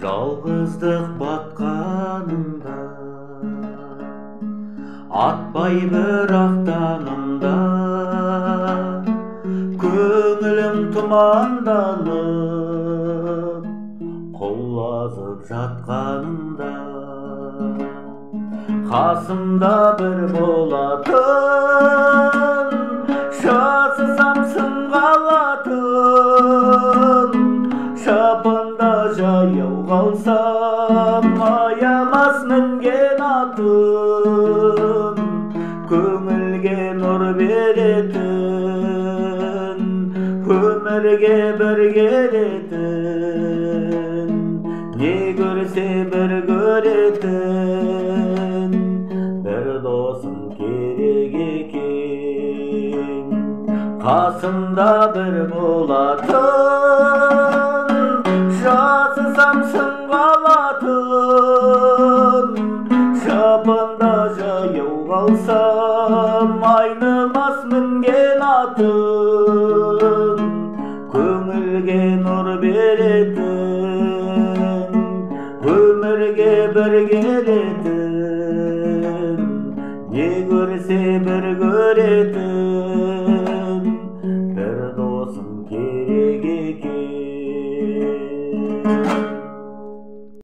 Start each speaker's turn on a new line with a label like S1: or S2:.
S1: Жалғыздық батқанымда атпай бірақ таңымда, көңілім тұманданып құлазып жатқанымда, қасымда бір болатын, шашысам сынға алатын, шапанда жаяу қалсам аямас мінген атын, көңілге нұр беретін, өмірге бір келетін, не көрсе бір көретін, бір досым керек екен, қасымда бір болатын, жасысам сынға алатын, шапанда жаяу қалсам айнымас мінген атын, көңілге нұр беретін, өмірге бір келетін, не көрсе бір көретін,